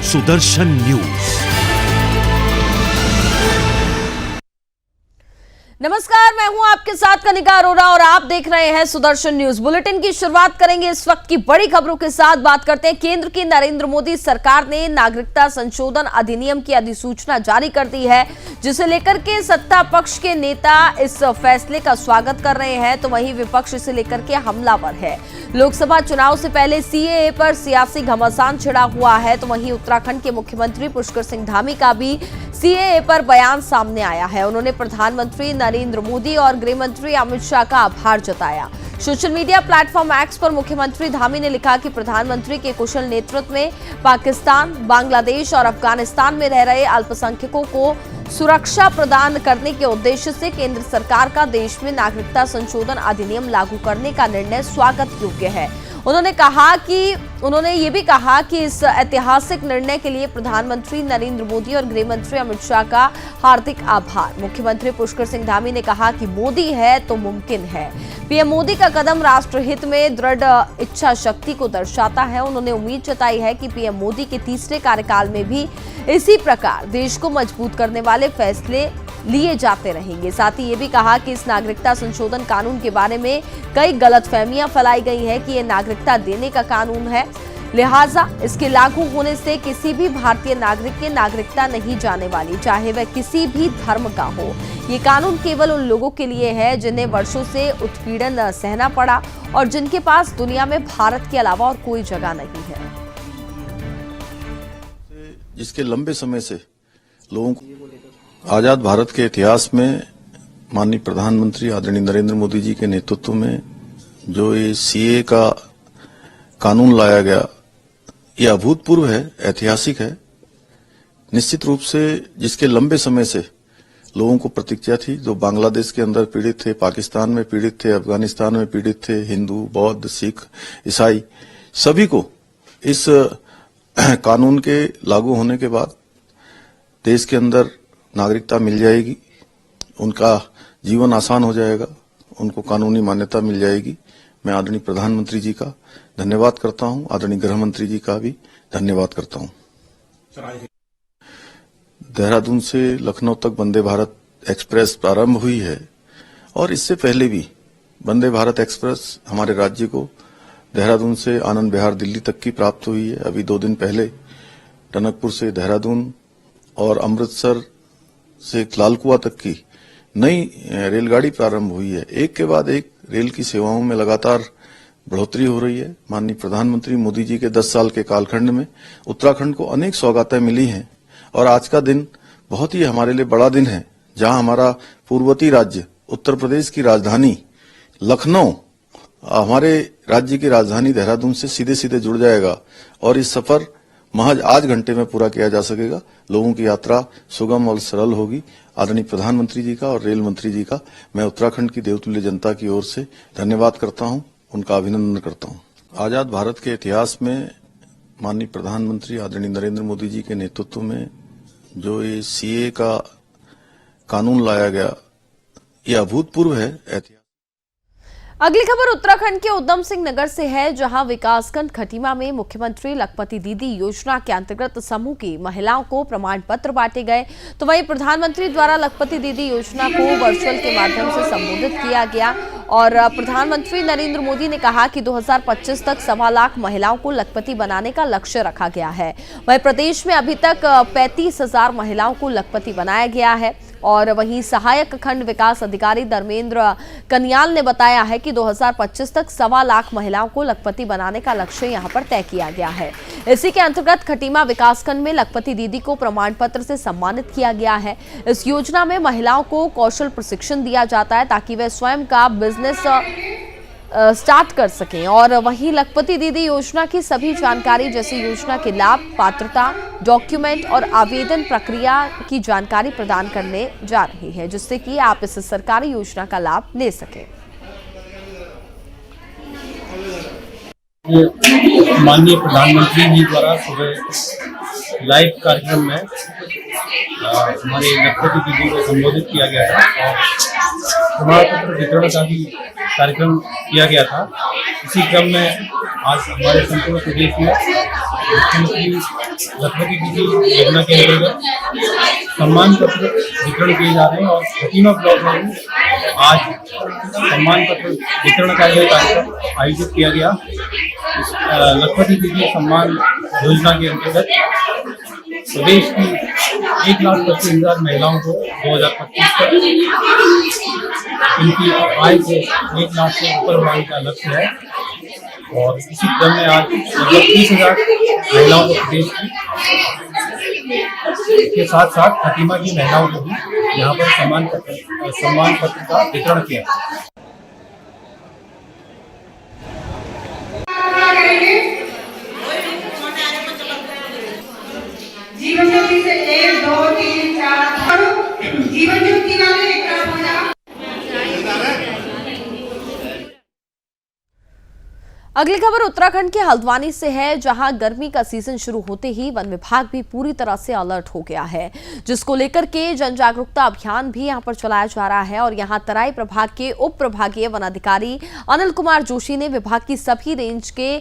Sudarshan news. नमस्कार, मैं हूं आपके साथ कनिका अरोरा और आप देख रहे हैं सुदर्शन न्यूज। बुलेटिन की शुरुआत करेंगे इस वक्त की बड़ी खबरों के साथ। बात करते हैं, केंद्र की नरेंद्र मोदी सरकार ने नागरिकता संशोधन अधिनियम की अधिसूचना जारी कर दी है, जिसे लेकर के सत्ता पक्ष के नेता इस फैसले का स्वागत कर रहे हैं, तो वहीं विपक्ष इसे लेकर के हमलावर है। लोकसभा चुनाव से पहले सीएए पर सियासी घमासान छिड़ा हुआ है, तो वहीं उत्तराखंड के मुख्यमंत्री पुष्कर सिंह धामी का भी सीएए पर बयान सामने आया है। उन्होंने प्रधानमंत्री नरेंद्र मोदी और गृह मंत्री अमित शाह का आभार जताया। सोशल मीडिया प्लेटफॉर्म एक्स पर मुख्यमंत्री धामी ने लिखा कि प्रधानमंत्री के कुशल नेतृत्व में पाकिस्तान, बांग्लादेश और अफगानिस्तान में रह रहे अल्पसंख्यकों को सुरक्षा प्रदान करने के उद्देश्य से केंद्र सरकार का देश में नागरिकता संशोधन अधिनियम लागू करने का निर्णय स्वागत योग्य है। उन्होंने ये भी कहा कि इस ऐतिहासिक निर्णय के लिए प्रधानमंत्री नरेंद्र मोदी और गृह मंत्री अमित शाह का हार्दिक आभार। मुख्यमंत्री पुष्कर सिंह धामी ने कहा कि मोदी है तो मुमकिन है। पीएम मोदी का कदम राष्ट्रहित में दृढ़ इच्छा शक्ति को दर्शाता है। उन्होंने उम्मीद जताई है कि पीएम मोदी के तीसरे कार्यकाल में भी इसी प्रकार देश को मजबूत करने वाले फैसले लिए जाते रहेंगे। साथ ही ये भी कहा कि इस नागरिकता संशोधन कानून के बारे में कई गलतफहमियां फैलाई गई हैं कि ये नागरिकता देने का कानून है, लिहाजा इसके लागू होने से किसी भी भारतीय नागरिक की नागरिकता नहीं जाने वाली, चाहे वह किसी भी धर्म का हो। ये कानून केवल उन लोगों के लिए है जिन्हें वर्षों से उत्पीड़न सहना पड़ा और जिनके पास दुनिया में भारत के अलावा और कोई जगह नहीं है। जिसके लंबे समय से लोगों को आजाद भारत के इतिहास में माननीय प्रधानमंत्री आदरणीय नरेंद्र मोदी जी के नेतृत्व में जो ये सीए का कानून लाया गया, ये अभूतपूर्व है, ऐतिहासिक है। निश्चित रूप से जिसके लंबे समय से लोगों को प्रतीक्षा थी, जो बांग्लादेश के अंदर पीड़ित थे, पाकिस्तान में पीड़ित थे, अफगानिस्तान में पीड़ित थे, हिंदू, बौद्ध, सिख, ईसाई, सभी को इस कानून के लागू होने के बाद देश के अंदर नागरिकता मिल जाएगी, उनका जीवन आसान हो जाएगा, उनको कानूनी मान्यता मिल जाएगी। मैं आदरणीय प्रधानमंत्री जी का धन्यवाद करता हूं, आदरणीय गृह मंत्री जी का भी धन्यवाद करता हूं। देहरादून से लखनऊ तक वंदे भारत एक्सप्रेस प्रारंभ हुई है और इससे पहले भी वंदे भारत एक्सप्रेस हमारे राज्य को देहरादून से आनंद विहार दिल्ली तक की प्राप्त हुई है। अभी 2 दिन पहले टनकपुर से देहरादून और अमृतसर से लालकुआ तक की नई रेलगाड़ी प्रारंभ हुई है। एक के बाद एक रेल की सेवाओं में लगातार बढ़ोतरी हो रही है। माननीय प्रधानमंत्री मोदी जी के 10 साल के कालखंड में उत्तराखंड को अनेक सौगातें मिली हैं और आज का दिन बहुत ही हमारे लिए बड़ा दिन है, जहां हमारा पूर्ववर्ती राज्य उत्तर प्रदेश की राजधानी लखनऊ हमारे राज्य की राजधानी देहरादून से सीधे सीधे जुड़ जाएगा और इस सफर महज 8 घंटे में पूरा किया जा सकेगा। लोगों की यात्रा सुगम और सरल होगी। आदरणीय प्रधानमंत्री जी का और रेल मंत्री जी का मैं उत्तराखंड की देवतुल्य जनता की ओर से धन्यवाद करता हूं, उनका अभिनंदन करता हूं। आजाद भारत के इतिहास में माननीय प्रधानमंत्री आदरणीय नरेंद्र मोदी जी के नेतृत्व में जो ये सीए का कानून लाया गया, ये अभूतपूर्व है। अगली खबर उत्तराखंड के उधम सिंह नगर से है, जहां विकासखंड खटीमा में मुख्यमंत्री लखपति दीदी योजना के अंतर्गत समूह की महिलाओं को प्रमाण पत्र बांटे गए। तो वहीं प्रधानमंत्री द्वारा लखपति दीदी योजना को वर्चुअल के माध्यम से संबोधित किया गया और प्रधानमंत्री नरेंद्र मोदी ने कहा कि 2025 तक 1.25 लाख महिलाओं को लखपति बनाने का लक्ष्य रखा गया है। वहीं प्रदेश में अभी तक 35,000 महिलाओं को लखपति बनाया गया है। और वहीं सहायक खंड विकास अधिकारी धर्मेंद्र कनियाल ने बताया है कि 2025 तक 1.25 लाख महिलाओं को लखपति बनाने का लक्ष्य यहां पर तय किया गया है। इसी के अंतर्गत खटीमा विकासखंड में लखपति दीदी को प्रमाण पत्र से सम्मानित किया गया है। इस योजना में महिलाओं को कौशल प्रशिक्षण दिया जाता है ताकि वे स्वयं का बिजनेस स्टार्ट कर सकें। और वहीं लखपति दीदी योजना की सभी जानकारी जैसे योजना के लाभ, पात्रता, डॉक्यूमेंट और आवेदन प्रक्रिया की जानकारी प्रदान करने जा रही है, जिससे कि आप इस सरकारी योजना का लाभ ले सकें। माननीय प्रधानमंत्री जी द्वारा सुबह लाइव कार्यक्रम में हमारे लखपति दीदी को संबोधित किया गया था और प्रमाण पत्र वितरण का भी कार्यक्रम किया गया था। इसी क्रम में आज हमारे संपूर्ण प्रदेश में मुख्यमंत्री लखपति दीदी योजना के अंतर्गत सम्मान पत्र वितरण किए जा रहे हैं और खतीमा ब्लॉक में आज सम्मान पत्र वितरण का यह कार्यक्रम आयोजित किया गया। इस लखपति दीदी सम्मान योजना के अंतर्गत प्रदेश की 1,25,000 महिलाओं को 2025 तक इनकी आय को 1 लाख से ऊपर बढ़ाने का लक्ष्य है और इसी क्रम में आज लगभग 30,000 महिलाओं को प्रदेश की के साथ साथ खतीमा की महिलाओं को भी यहाँ पर सम्मान पत्र का वितरण किया। जीवन ज्योति से 1 2 3 4 जीवन ज्योति वाले एक तरफ हो जा। अगली खबर उत्तराखंड के हल्द्वानी से है, जहां गर्मी का सीजन शुरू होते ही वन विभाग भी पूरी तरह से अलर्ट हो गया है, जिसको लेकर के जन जागरूकता अभियान भी यहां पर चलाया जा रहा है। और यहां तराई प्रभाग के उप प्रभागीय वन अधिकारी अनिल कुमार जोशी ने विभाग की सभी रेंज के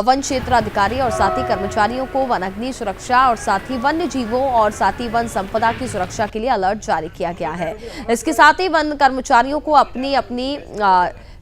वन क्षेत्र अधिकारी और साथ ही कर्मचारियों को वन अग्नि सुरक्षा और साथ ही वन्य जीवों और साथ ही वन संपदा की सुरक्षा के लिए अलर्ट जारी किया गया है। इसके साथ ही वन कर्मचारियों को अपनी अपनी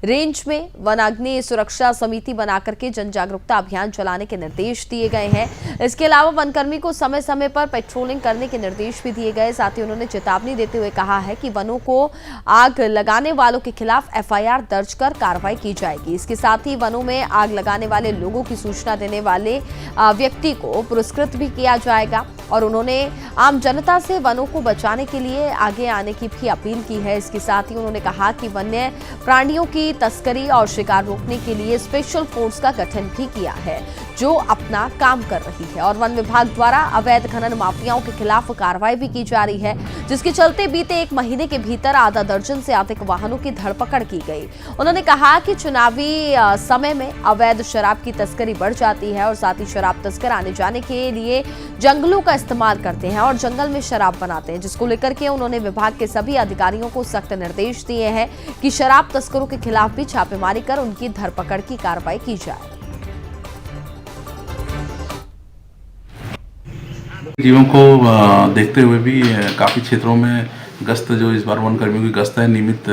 रेंज में वन अग्नि सुरक्षा समिति बनाकर के जन जागरूकता अभियान चलाने के निर्देश दिए गए हैं। इसके अलावा वनकर्मी को समय समय पर पेट्रोलिंग करने के निर्देश भी दिए गए। साथ ही उन्होंने चेतावनी देते हुए कहा है कि वनों को आग लगाने वालों के खिलाफ FIR दर्ज कर कार्रवाई की जाएगी। इसके साथ ही वनों में आग लगाने वाले लोगों की सूचना देने वाले व्यक्ति को पुरस्कृत भी किया जाएगा। और उन्होंने आम जनता से वनों को बचाने के लिए आगे आने की भी अपील की है। इसके साथ ही उन्होंने कहा कि वन्य प्राणियों की तस्करी और शिकार रोकने के लिए स्पेशल फोर्स का गठन भी किया है, जो अपना काम कर रही है। और वन विभाग द्वारा अवैध खनन माफियाओं के खिलाफ कार्रवाई भी की जा रही है, जिसके चलते बीते 1 महीने के भीतर आधा दर्जन से अधिक वाहनों की धरपकड़ की गई। उन्होंने कहा कि चुनावी समय में अवैध शराब की तस्करी बढ़ जाती है और साथ ही शराब तस्कर आने जाने के लिए जंगलों का इस्तेमाल करते हैं और जंगल में शराब बनाते हैं, जिसको लेकर के उन्होंने विभाग के सभी अधिकारियों को सख्त निर्देश दिए हैं कि शराब तस्करों के खिलाफ भी छापेमारी कर उनकी धरपकड़ की कार्रवाई की जाए। जीवों को देखते हुए भी काफ़ी क्षेत्रों में गश्त जो इस बार वन कर्मियों की गश्त है नियमित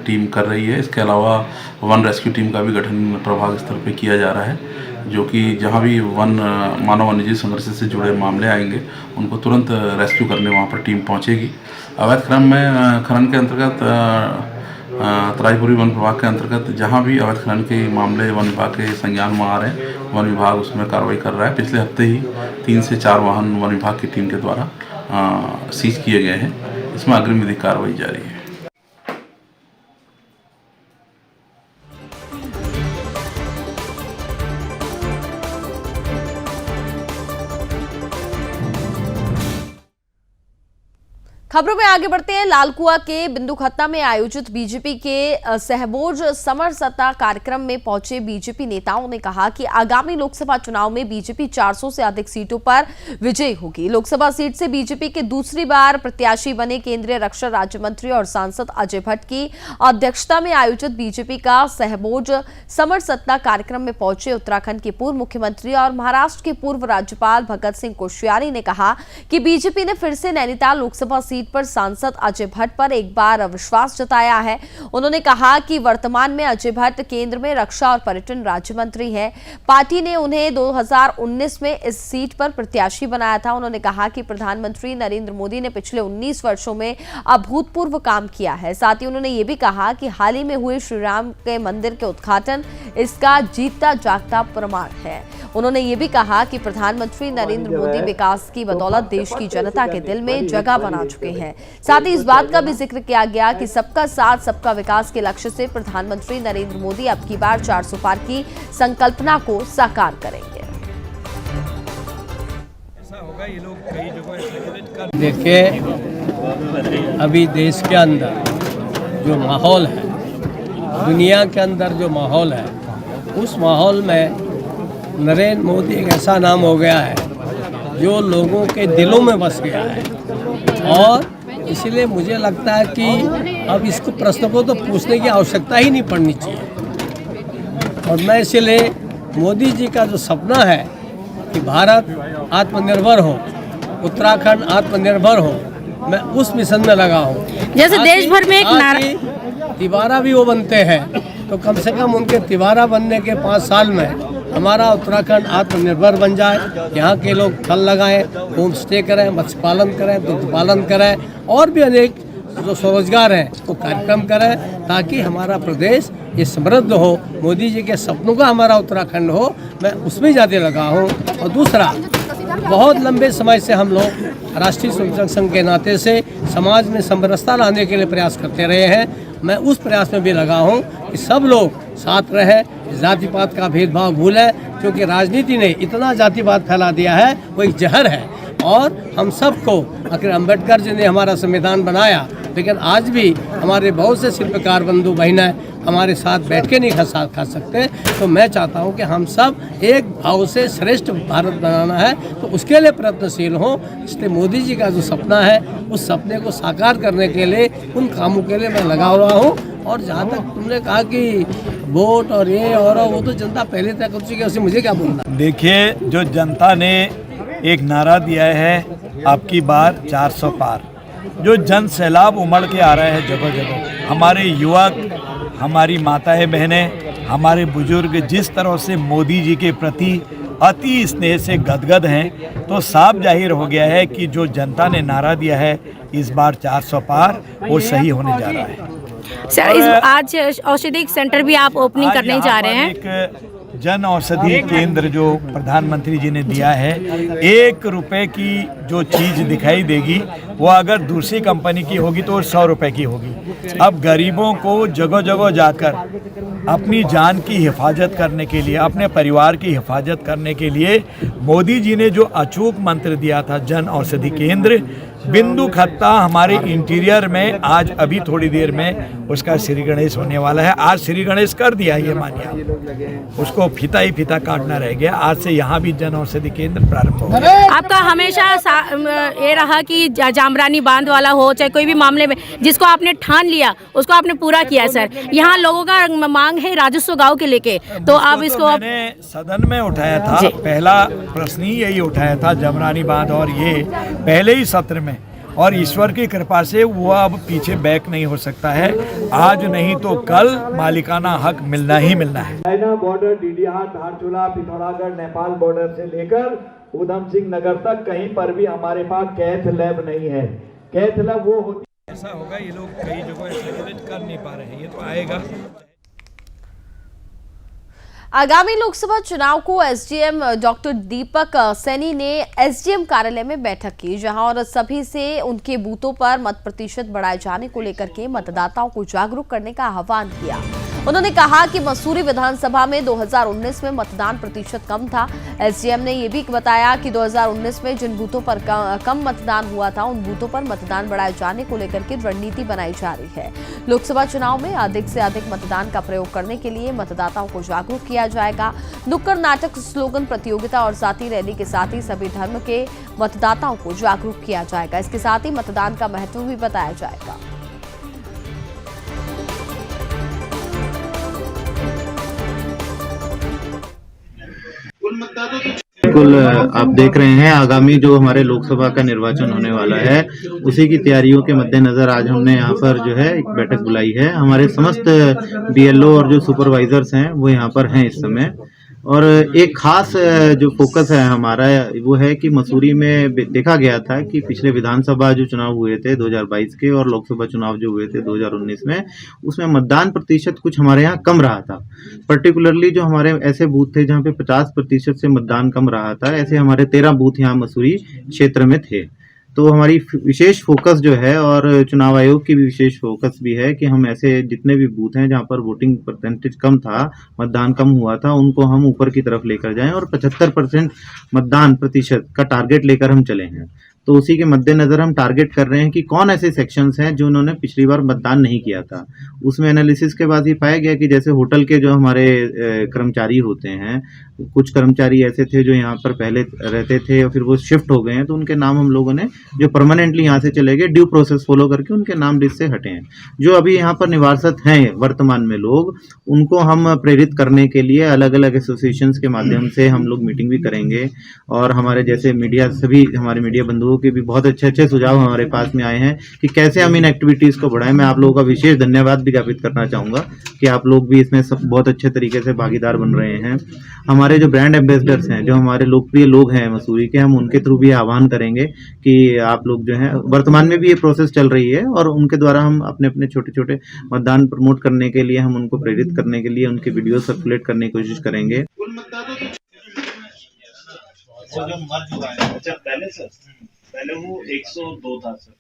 टीम कर रही है। इसके अलावा वन रेस्क्यू टीम का भी गठन प्रभाग स्तर पे किया जा रहा है, जो कि जहां भी मानव वन्यजीव संघर्ष से जुड़े मामले आएंगे उनको तुरंत रेस्क्यू करने वहां पर टीम पहुंचेगी। अवैध खनन के अंतर्गत तराईपुरी वन विभाग के अंतर्गत जहां भी अवैध खनन के मामले वन विभाग के संज्ञान में आ रहे हैं, वन विभाग उसमें कार्रवाई कर रहा है। पिछले हफ्ते ही 3 से 4 वाहन वन विभाग की टीम के द्वारा सीज किए गए हैं। इसमें अग्रिम विधिक कार्रवाई जारी है। खबरों में आगे बढ़ते हैं। लालकुआ के बिंदुखत्ता में आयोजित बीजेपी के सहबोज समर सत्ता कार्यक्रम में पहुंचे बीजेपी नेताओं ने कहा कि आगामी लोकसभा चुनाव में बीजेपी 400 से अधिक सीटों पर विजयी होगी। लोकसभा सीट से बीजेपी के दूसरी बार प्रत्याशी बने केंद्रीय रक्षा राज्य मंत्री और सांसद अजय भट्ट की अध्यक्षता में आयोजित बीजेपी का सहबोज समर सत्ता कार्यक्रम में पहुंचे उत्तराखंड के पूर्व मुख्यमंत्री और महाराष्ट्र के पूर्व राज्यपाल भगत सिंह कोश्यारी ने कहा कि बीजेपी ने फिर से नैनीताल लोकसभा सीट पर सांसद अजय भट्ट पर एक बार विश्वास जताया है। उन्होंने कहा कि वर्तमान में अजय भट्ट केंद्र में रक्षा और पर्यटन राज्य मंत्री है। पार्टी ने उन्हें 2019 में इस सीट पर प्रत्याशी बनाया था। उन्होंने कहा कि प्रधानमंत्री नरेंद्र मोदी ने पिछले 19 वर्षों में अभूतपूर्व काम किया है। साथ ही उन्होंने ये भी कहा कि हाल ही में हुए श्री राम के मंदिर के उद्घाटन इसका जीता जागता प्रमाण है। उन्होंने ये भी कहा कि प्रधानमंत्री नरेंद्र मोदी विकास की बदौलत देश की जनता के दिल में जगह बना चुके हैं। साथ ही इस बात का भी जिक्र किया गया कि सबका साथ सबका विकास के लक्ष्य से प्रधानमंत्री नरेंद्र मोदी अब की बार 400 पार की संकल्पना को साकार करेंगे। देखिए, अभी देश के अंदर जो माहौल है, दुनिया के अंदर जो माहौल है, उस माहौल में नरेंद्र मोदी एक ऐसा नाम हो गया है जो लोगों के दिलों में बस गया है। और इसलिए मुझे लगता है कि अब इसको प्रश्न को तो पूछने की आवश्यकता ही नहीं पड़नी चाहिए। और मैं इसलिए मोदी जी का जो सपना है कि भारत आत्मनिर्भर हो, उत्तराखंड आत्मनिर्भर हो, मैं उस मिशन में लगा हूँ। जैसे देश भर में एक नारा तिवारा भी वो बनते हैं, तो कम से कम उनके तिवारा बनने के 5 साल में हमारा उत्तराखंड आत्मनिर्भर बन जाए। यहाँ के लोग फल लगाएं, होम स्टे करें, मत्स्य पालन करें, दुग्ध पालन करें और भी अनेक जो स्वरोजगार हैं वो कार्यक्रम करें, ताकि हमारा प्रदेश ये समृद्ध हो। मोदी जी के सपनों का हमारा उत्तराखंड हो, मैं उसमें ज़्यादा लगा हूँ। और दूसरा, बहुत लंबे समय से हम लोग राष्ट्रीय स्वयंसेवक संघ के नाते से समाज में समरसता लाने के लिए प्रयास करते रहे हैं। मैं उस प्रयास में भी लगा हूँ कि सब लोग साथ रहें, जाति पात का भेदभाव भूलें, क्योंकि राजनीति ने इतना जातिवाद फैला दिया है, वो एक जहर है। और हम सबको, आखिर अम्बेडकर जी ने हमारा संविधान बनाया, लेकिन आज भी हमारे बहुत से शिल्पकार बंधु बहनें हमारे साथ बैठ के नहीं खा सकते। तो मैं चाहता हूं कि हम सब एक भाव से श्रेष्ठ भारत बनाना है, तो उसके लिए प्रयत्नशील हों। इसलिए मोदी जी का जो सपना है, उस सपने को साकार करने के लिए, उन कामों के लिए मैं लगा हुआ हूँ। और जहाँ तक तुमने कहा कि वोट और ये और वो तो जनता पहले तय कर चुकी है, उससे मुझे क्या बोलना। देखिए, जो जनता ने एक नारा दिया है, आपकी बार 400 पार, जो जन सैलाब उमड़ के आ रहा है जगह जगह। हमारे युवक, हमारी माताएं बहनें, हमारे बुजुर्ग जिस तरह से मोदी जी के प्रति अति स्नेह से गदगद हैं, तो साफ जाहिर हो गया है कि जो जनता ने नारा दिया है इस बार 400 पार, वो सही होने जा रहा है। सर, आज औषधि सेंटर भी आप ओपनिंग करने जा रहे हैं। एक जन औषधि केंद्र जो प्रधानमंत्री जी ने दिया है, 1 रुपए की जो चीज़ दिखाई देगी, वो अगर दूसरी कंपनी की होगी तो 100 रुपए की होगी। अब गरीबों को जगह जगह जाकर अपनी जान की हिफाजत करने के लिए, अपने परिवार की हिफाजत करने के लिए मोदी जी ने जो अचूक मंत्र दिया था, जन औषधि केंद्र, बिंदु खत्ता हमारे इंटीरियर में आज अभी थोड़ी देर में उसका श्री गणेश होने वाला है। आज श्री गणेश कर दिया, ये मानिए, उसको फीता ही फीता काटना रह गया। आज से यहाँ भी जन औषधि केंद्र प्रारंभ हो गया। आपका हमेशा ये रहा कि जामरानी बांध वाला हो, चाहे कोई भी मामले में जिसको आपने ठान लिया उसको आपने पूरा किया। सर, यहाँ लोगों का मांग है राजस्व गाँव के लेके, तो आप इसको मैंने सदन में उठाया था, पहला प्रश्न ही यही उठाया था, जामरानी बांध, और ये पहले ही सत्र में, और ईश्वर की कृपा से वो अब पीछे बैक नहीं हो सकता है। आज नहीं तो कल मालिकाना हक मिलना ही मिलना है। China border, Didihat, Dharchula, Pithoragarh, Nepal border से लेकर उधम सिंह नगर तक कहीं पर भी हमारे पास कैथ लैब नहीं है। कैथ लैब वो होती है, ऐसा होगा, ये लोग कई जगह सेलिब्रेट कर नहीं पा रहे हैं, ये तो आएगा। आगामी लोकसभा चुनाव को एसडीएम डॉक्टर दीपक सैनी ने एसडीएम कार्यालय में बैठक की, जहां और सभी से उनके बूथों पर मत प्रतिशत बढ़ाए जाने को लेकर के मतदाताओं को जागरूक करने का आह्वान किया। उन्होंने कहा कि मसूरी विधानसभा में 2019 में मतदान प्रतिशत कम था। एसडीएम ने यह भी बताया कि 2019 में जिन बूथों पर कम मतदान हुआ था, उन बूथों पर मतदान बढ़ाए जाने को लेकर के रणनीति बनाई जा रही है। लोकसभा चुनाव में अधिक से अधिक मतदान का प्रयोग करने के लिए मतदाताओं को जागरूक किया जाएगा। नुक्कड़ नाटक, स्लोगन प्रतियोगिता और साथी रैली के साथ ही सभी धर्म के मतदाताओं को जागरूक किया जाएगा। इसके साथ ही मतदान का महत्व भी बताया जाएगा। बिल्कुल, आप देख रहे हैं आगामी जो हमारे लोकसभा का निर्वाचन होने वाला है, उसी की तैयारियों के मद्देनजर आज हमने यहाँ पर जो है एक बैठक बुलाई है। हमारे समस्त बीएलओ और जो सुपरवाइजर्स हैं वो यहाँ पर हैं इस समय, और एक खास जो फोकस है हमारा वो है कि मसूरी में देखा गया था कि पिछले विधानसभा जो चुनाव हुए थे 2022 के और लोकसभा चुनाव जो हुए थे 2019 में, उसमें मतदान प्रतिशत कुछ हमारे यहाँ कम रहा था। पर्टिकुलरली जो हमारे ऐसे बूथ थे जहाँ पे 50% से मतदान कम रहा था, ऐसे हमारे 13 बूथ यहाँ मसूरी क्षेत्र में थे। तो हमारी विशेष फोकस जो है, और चुनाव आयोग की भी विशेष फोकस भी है कि हम ऐसे जितने भी बूथ हैं जहां पर वोटिंग परसेंटेज कम था, मतदान कम हुआ था, उनको हम ऊपर की तरफ लेकर जाएं और 75% मतदान प्रतिशत का टारगेट लेकर हम चले हैं। तो उसी के मद्देनजर हम टारगेट कर रहे हैं कि कौन ऐसे सेक्शंस हैं जो उन्होंने पिछली बार मतदान नहीं किया था। उसमें एनालिसिस के बाद ये पाया गया कि जैसे होटल के जो हमारे कर्मचारी होते हैं, कुछ कर्मचारी ऐसे थे जो यहाँ पर पहले रहते थे और फिर वो शिफ्ट हो गए हैं, तो उनके नाम हम लोगों ने जो परमानेंटली यहाँ से चले गए ड्यू प्रोसेस फॉलो करके उनके नाम लिस्ट से हटे हैं। जो अभी यहाँ पर निवासरत हैं वर्तमान में लोग, उनको हम प्रेरित करने के लिए अलग अलग एसोसिएशंस के माध्यम से हम लोग मीटिंग भी करेंगे और हमारे जैसे मीडिया, सभी हमारे मीडिया बंधुओं के भी बहुत अच्छे सुझाव हमारे पास में आए हैं कि कैसे हम इन एक्टिविटीज को बढ़ाएं। मैं आप लोगों का विशेष धन्यवाद भी ज्ञापित करना चाहूंगा कि आप लोग भी इसमें सब बहुत अच्छे तरीके से भागीदार बन रहे हैं। हमारे जो ब्रांड एम्बेसडर्स हैं, जो हमारे लोकप्रिय लोग हैं मसूरी के, हम उनके थ्रू भी आह्वान करेंगे कि आप लोग जो है, वर्तमान में भी ये प्रोसेस चल रही है और उनके द्वारा हम अपने अपने छोटे छोटे मतदान प्रमोट करने के लिए, हम उनको प्रेरित करने के लिए उनके वीडियो सर्कुलेट करने की कोशिश करेंगे। पहले वो 102 था सर।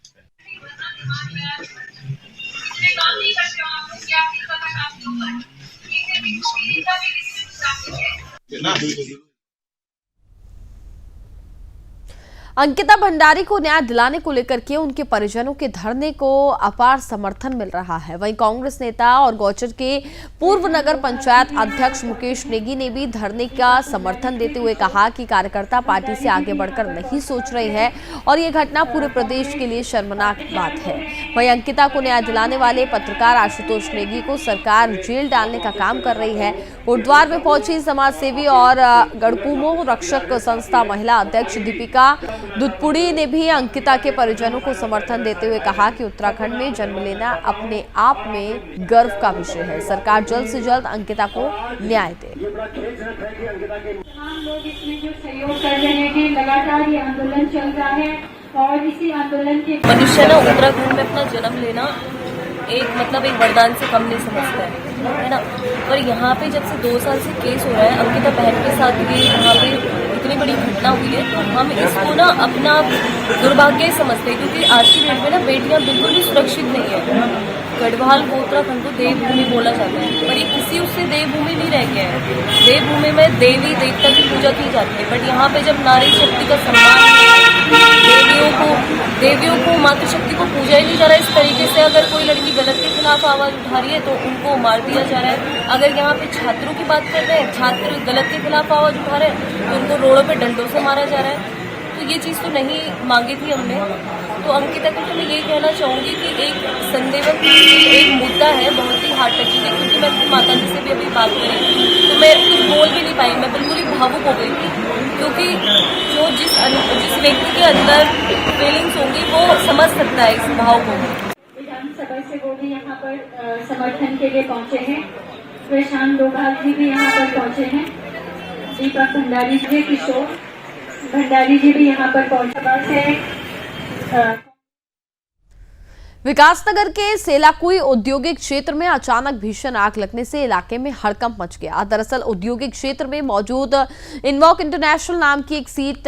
अंकिता भंडारी को न्याय दिलाने को लेकर के उनके परिजनों के धरने को अपार समर्थन मिल रहा है। वहीं कांग्रेस नेता और गौचर के पूर्व नगर पंचायत अध्यक्ष मुकेश नेगी ने भी धरने का समर्थन देते हुए कहा कि कार्यकर्ता पार्टी से आगे बढ़कर नहीं सोच रहे हैं और ये घटना पूरे प्रदेश के लिए शर्मनाक बात है। वहीं अंकिता को न्याय दिलाने वाले पत्रकार आशुतोष नेगी को सरकार जेल डालने का काम कर रही है। कोटद्वार में पहुंची समाज सेवी और गड़कुमो रक्षक संस्था महिला अध्यक्ष दीपिका दुधपुड़ी ने भी अंकिता के परिजनों को समर्थन देते हुए कहा कि उत्तराखंड में जन्म लेना अपने आप में गर्व का विषय है। सरकार जल्द से जल्द अंकिता को न्याय दे। हम लोग इसमें जो सहयोग कर रहे हैं, लगातार ये आंदोलन चल रहा है और इसी आंदोलन के मनुष्य ना उत्तराखंड में अपना जन्म लेना एक वरदान से कम नहीं समझता है ना। पर यहाँ पे जब से 2 साल से केस हो रहा है, अंकिता बहन के साथ भी यहाँ पे इतनी बड़ी घटना हुई है, तो हम इसको ना अपना दुर्भाग्य समझते हैं क्योंकि आज की डेट में ना बेटियां बिल्कुल भी सुरक्षित नहीं है। गढ़वाल को उत्तराखंड को देवभूमि बोला जाता है, पर ये किसी उससे देवभूमि नहीं रह गया है। देवभूमि में देवी देवता की पूजा की जाती है, बट यहाँ पे जब नारी शक्ति का सम्मान, देवियों को मातृशक्ति को पूजा ही नहीं जा रहा है इस तरीके से। अगर कोई लड़की गलत के खिलाफ आवाज उठा रही है तो उनको मार दिया जा रहा है। अगर यहाँ पे छात्रों की बात कर रहे हैं, छात्र गलत के खिलाफ आवाज उठा रहे हैं तो उनको रोडों पे डंडों से मारा जा रहा है। तो ये चीज़ तो नहीं मांगी थी हमने। तो अंकिता को तो मैं ये कहना चाहूँगी कि एक संदेवक एक मुद्दा है, बहुत ही हार्ट टचिंग है, क्योंकि मैं अपनी माता जी से भी अभी बात करी तो मैं कुछ बोल भी नहीं पाई, मैं बिल्कुल ही भावुक हो गई थी क्योंकि जो जिस व्यक्ति के अंदर फीलिंग्स होंगी वो समझ सकता है इस भाव को। विधानसभा से वो भी यहाँ पर समर्थन के लिए पहुँचे हैं, प्रशांत डोभाल जी भी यहाँ पर पहुँचे हैं, दीपक भंडारी जी, किशोर भंडारी जी भी यहाँ पर पहुँचे। विकासनगर के सेलाकुई औद्योगिक क्षेत्र में अचानक भीषण आग लगने से इलाके में हड़कंप मच गया। दरअसल औद्योगिक क्षेत्र में मौजूद इनवॉक इंटरनेशनल नाम की एक सीट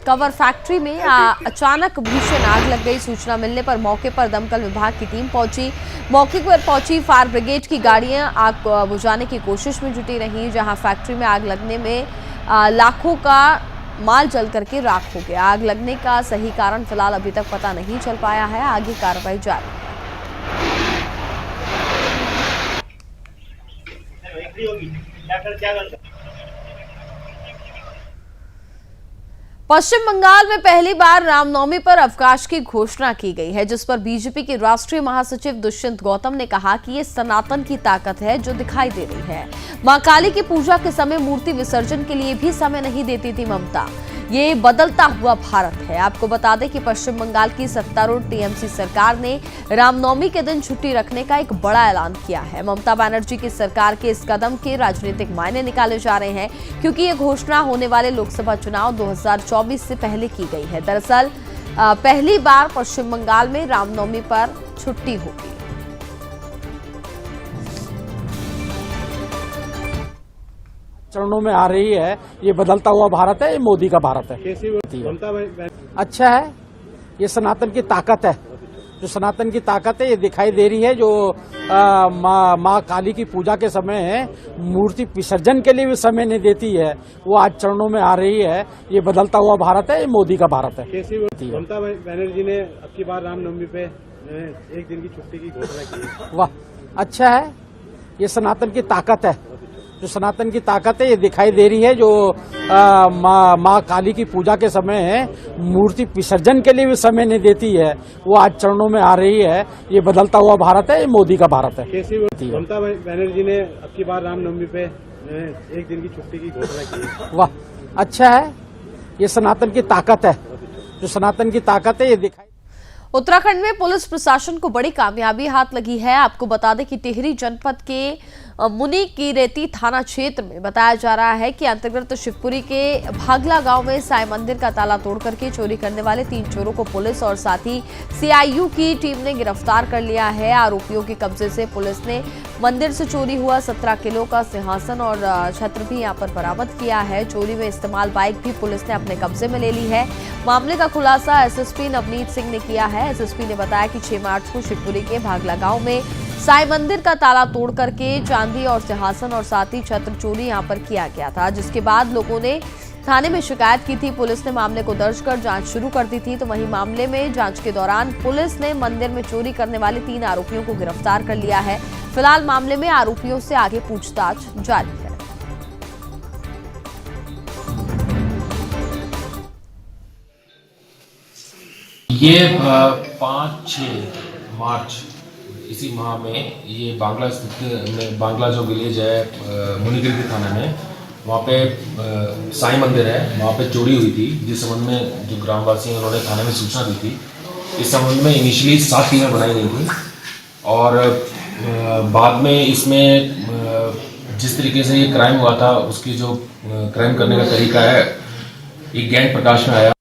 कवर फैक्ट्री में अचानक भीषण आग लग गई। सूचना मिलने पर मौके पर दमकल विभाग की टीम पहुंची। मौके पर पहुंची फायर ब्रिगेड की गाड़ियां आग बुझाने की कोशिश में जुटी रही, जहां फैक्ट्री में आग लगने में लाखों का माल जल करके राख हो गया। आग लगने का सही कारण फिलहाल अभी तक पता नहीं चल पाया है, आगे कार्रवाई जारी है। पश्चिम बंगाल में पहली बार रामनवमी पर अवकाश की घोषणा की गई है, जिस पर बीजेपी के राष्ट्रीय महासचिव दुष्यंत गौतम ने कहा कि ये सनातन की ताकत है जो दिखाई दे रही है। मां काली की पूजा के समय मूर्ति विसर्जन के लिए भी समय नहीं देती थी ममता। ये बदलता हुआ भारत है। आपको बता दें कि पश्चिम बंगाल की सत्तारूढ़ टीएमसी सरकार ने रामनवमी के दिन छुट्टी रखने का एक बड़ा ऐलान किया है। ममता बनर्जी की सरकार के इस कदम के राजनीतिक मायने निकाले जा रहे हैं, क्योंकि ये घोषणा होने वाले लोकसभा चुनाव 2024 से पहले की गई है। दरअसल पहली बार पश्चिम बंगाल में रामनवमी पर छुट्टी होगी। चरणों में आ रही है, ये बदलता हुआ भारत है, ये मोदी का भारत है। अच्छा है, ये सनातन की ताकत है। जो सनातन की ताकत है ये दिखाई दे रही है। जो माँ काली की पूजा के समय है, मूर्ति विसर्जन के लिए भी समय नहीं देती है, वो आज चरणों में आ रही है। ये बदलता हुआ भारत है, ये मोदी का भारत है। ममता बनर्जी ने अब की बार रामनवमी पे 1 दिन की छुट्टी की घोषणा की। वाह, अच्छा है, ये सनातन की ताकत है। जो सनातन की ताकत है ये दिखाई दे रही है। जो माँ काली की पूजा के समय है, मूर्ति विसर्जन के लिए भी समय नहीं देती है, वो आज चरणों में आ रही है। ये बदलता हुआ भारत है, ये मोदी का भारत है। ममता बनर्जी ने अब की बार रामनवमी पे एक दिन की छुट्टी की घोषणा की। वाह, अच्छा है, ये सनातन की ताकत है। जो सनातन की ताकत है ये दिखाई। उत्तराखंड में पुलिस प्रशासन को बड़ी कामयाबी हाथ लगी है। आपको बता दें कि टिहरी जनपद के मुनि की रेती थाना क्षेत्र में बताया जा रहा है कि अंतर्गत शिवपुरी के भागला गांव में साईं मंदिर का ताला तोड़ करके चोरी करने वाले 3 चोरों को पुलिस और साथ ही सीआईयू की टीम ने गिरफ्तार कर लिया है। आरोपियों के कब्जे से पुलिस ने मंदिर से चोरी हुआ 17 किलो का सिंहासन और छत्र भी यहां पर बरामद किया है। चोरी में इस्तेमाल बाइक भी पुलिस ने अपने कब्जे में ले ली है। मामले का खुलासा एसएसपी नवनीत सिंह ने किया है। एसएसपी ने बताया कि 6 मार्च को शिवपुरी के भागला गांव में साईं मंदिर का ताला तोड़ करके चांदी और सिंहासन और साथ ही छत्र चोरी यहां पर किया गया था, जिसके बाद लोगों ने थाने में शिकायत की थी। पुलिस ने मामले को दर्ज कर जांच शुरू कर दी थी। तो वहीं मामले में जांच के दौरान पुलिस ने मंदिर में चोरी करने वाले 3 आरोपियों को गिरफ्तार कर लिया है। फिलहाल मामले में आरोपियों से आगे पूछताछ जारी है। ये 5-6 मार्च इसी माह में ये बांग्ला स्थित बांग्ला जो विलेज है मुनिगिरी थाना में, वहाँ पे साईं मंदिर है, वहाँ पे चोरी हुई थी। जिस संबंध में जो ग्रामवासी हैं उन्होंने थाने में सूचना दी थी। इस संबंध में इनिशियली 7 टीमें बनाई गई थी और बाद में इसमें जिस तरीके से ये क्राइम हुआ था उसकी जो क्राइम करने का तरीका है एक गैंग प्रकाश में आया।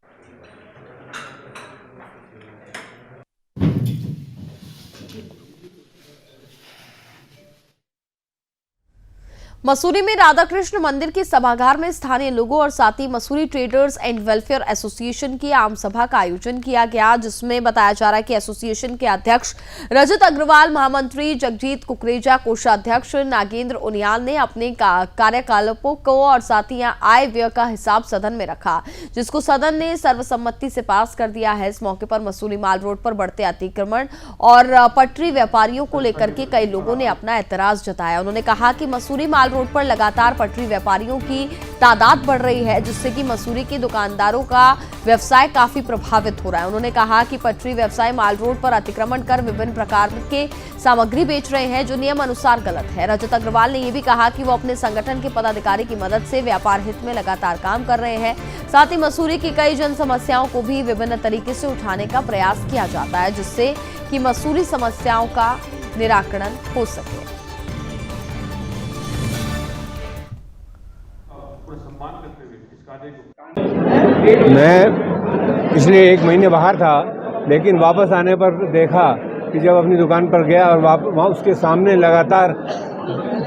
मसूरी में राधाकृष्ण मंदिर के सभागार में स्थानीय लोगों और साथ ही Mussoorie traders and welfare association की आम सभा का आयोजन किया गया, जिसमें बताया जा रहा है कि एसोसिएशन के अध्यक्ष रजत अग्रवाल, महामंत्री जगजीत कुकरेजा, कोषाध्यक्ष नागेंद्र उनियाल ने अपने कार्यकलापों को और साथ ही आय व्यय का हिसाब सदन में रखा, जिसको सदन ने सर्वसम्मति से पास कर दिया है। इस मौके पर मसूरी माल रोड पर बढ़ते अतिक्रमण और पटरी व्यापारियों को लेकर के कई लोगों ने अपना एतराज जताया। उन्होंने कहा कि मसूरी माल रोड पर लगातार पटरी व्यापारियों की तादाद बढ़ रही है, जिससे कि मसूरी के दुकानदारों का व्यवसाय काफी प्रभावित हो रहा है। उन्होंने कहा कि पटरी व्यवसाय माल रोड पर अतिक्रमण कर विभिन्न प्रकार के सामग्री बेच रहे हैं, जो नियम अनुसार गलत है। रजत अग्रवाल ने यह भी कहा कि वो अपने संगठन के पदाधिकारी की मदद से व्यापार हित में लगातार काम कर रहे हैं। साथ ही मसूरी की कई जन समस्याओं को भी विभिन्न तरीके से उठाने का प्रयास किया जाता है, जिससे कि मसूरी समस्याओं का निराकरण हो सके। मैं पिछले 1 महीने बाहर था, लेकिन वापस आने पर देखा कि जब अपनी दुकान पर गया और वहाँ उसके सामने लगातार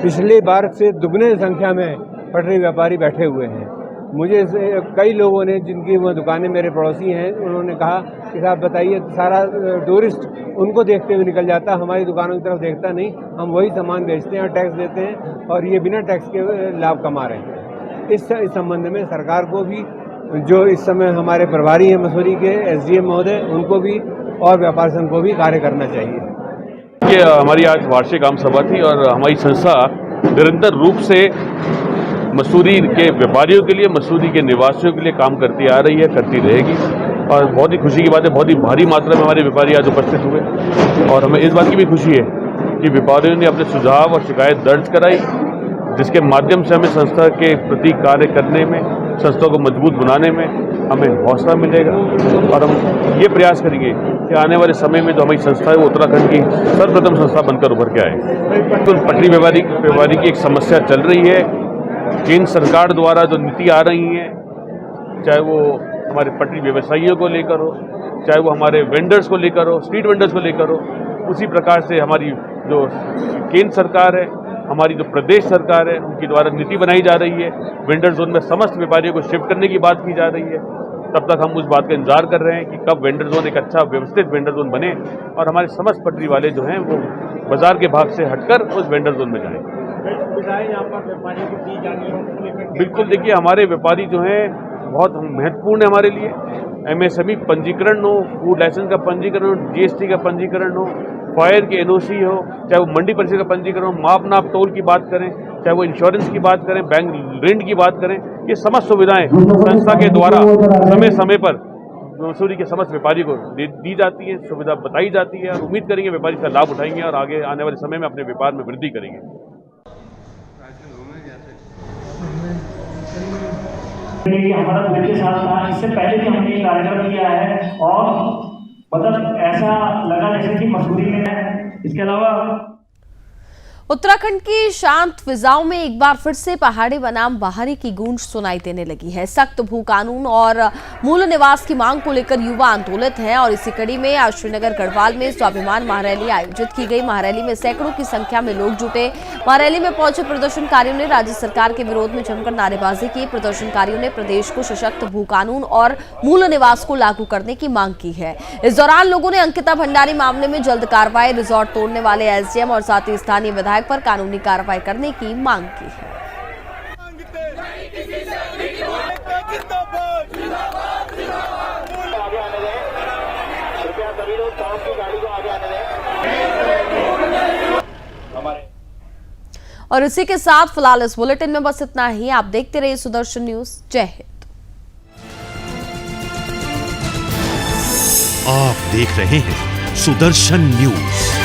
पिछली बार से दुगने संख्या में पटरी व्यापारी बैठे हुए हैं। मुझे कई लोगों ने, जिनकी वो दुकानें मेरे पड़ोसी हैं, उन्होंने कहा कि साहब बताइए, सारा टूरिस्ट उनको देखते हुए निकल जाता, हमारी दुकानों की तरफ देखता नहीं। हम वही सामान बेचते हैं और टैक्स देते हैं और ये बिना टैक्स के लाभ कमा रहे हैं। इस संबंध में सरकार को भी, जो इस समय हमारे प्रभारी हैं मसूरी के एसडीएम महोदय, उनको भी और व्यापार संघ को भी कार्य करना चाहिए। ये हमारी आज वार्षिक आम सभा थी और हमारी संस्था निरंतर रूप से मसूरी के व्यापारियों के लिए, मसूरी के निवासियों के लिए काम करती आ रही है, करती रहेगी। और बहुत ही खुशी की बात है, बहुत ही भारी मात्रा में हमारे व्यापारी आज उपस्थित हुए और हमें इस बात की भी खुशी है कि व्यापारियों ने अपने सुझाव और शिकायत दर्ज कराई, जिसके माध्यम से हमें संस्था के प्रति कार्य करने में, संस्था को मजबूत बनाने में हमें हौसला मिलेगा। और हम ये प्रयास करेंगे कि आने वाले समय में जो हमारी संस्था है वो उत्तराखंड की सर्वप्रथम संस्था बनकर उभर के आए। तो पटरी व्यापारी की एक समस्या चल रही है। केंद्र सरकार द्वारा जो नीति आ रही है, चाहे वो हमारे पटरी व्यवसायियों को लेकर हो, चाहे वो हमारे वेंडर्स को लेकर हो, स्ट्रीट वेंडर्स को लेकर हो, उसी प्रकार से हमारी जो केंद्र सरकार है, हमारी जो प्रदेश सरकार है, उनकी द्वारा नीति बनाई जा रही है। वेंडर जोन में समस्त व्यापारियों को शिफ्ट करने की बात की जा रही है। तब तक हम उस बात का इंतजार कर रहे हैं कि कब वेंडर जोन एक अच्छा व्यवस्थित वेंडर जोन बने और हमारे समस्त पटरी वाले जो हैं वो बाजार के भाग से हटकर उस वेंडर जोन में जाएं। बिल्कुल, देखिए, हमारे व्यापारी जो हैं बहुत महत्वपूर्ण है हमारे लिए। एमएसएमई पंजीकरण हो, फूड लाइसेंस का पंजीकरण हो, जीएसटी का पंजीकरण हो, फायर की एनओसी हो, चाहे वो मंडी परिषद का पंजीकरण हो, माप नाप तोल की बात करें, चाहे वो इंश्योरेंस की बात करें, बैंक ऋण की बात करें, ये समस्त सुविधाएं संस्था के द्वारा समय समय पर मसूरी के समस्त व्यापारी को दी जाती है, सुविधा बताई जाती है और उम्मीद करेंगे व्यापारी इसका लाभ उठाएंगे और आगे आने वाले समय में अपने व्यापार में वृद्धि करेंगे। हमारा ग्रुप के साथ था, इससे पहले भी हमने ये कार्यक्रम किया है और मतलब ऐसा लगा जैसे कि मसूरी में है। इसके अलावा उत्तराखंड की शांत फिजाओं में एक बार फिर से पहाड़ी बनाम बाहरी की गूंज सुनाई देने लगी है। सख्त भू कानून और मूल निवास की मांग को लेकर युवा आंदोलित हैं और इसी कड़ी में आज श्रीनगर गढ़वाल में स्वाभिमान महारैली आयोजित की गई। महारैली में सैकड़ों की संख्या में लोग जुटे। महारैली में पहुंचे प्रदर्शनकारियों ने राज्य सरकार के विरोध में जमकर नारेबाजी की। प्रदर्शनकारियों ने प्रदेश को सशक्त भू कानून और मूल निवास को लागू करने की मांग की है। इस दौरान लोगों ने अंकिता भंडारी मामले में जल्द कार्रवाई, रिजॉर्ट तोड़ने वाले एसडीएम और साथ ही स्थानीय विधायक पर कानूनी कार्रवाई करने की मांग की है। और इसी के साथ फिलहाल इस बुलेटिन में बस इतना ही। आप देखते रहिए सुदर्शन न्यूज। जय हिंद। आप देख रहे हैं सुदर्शन न्यूज।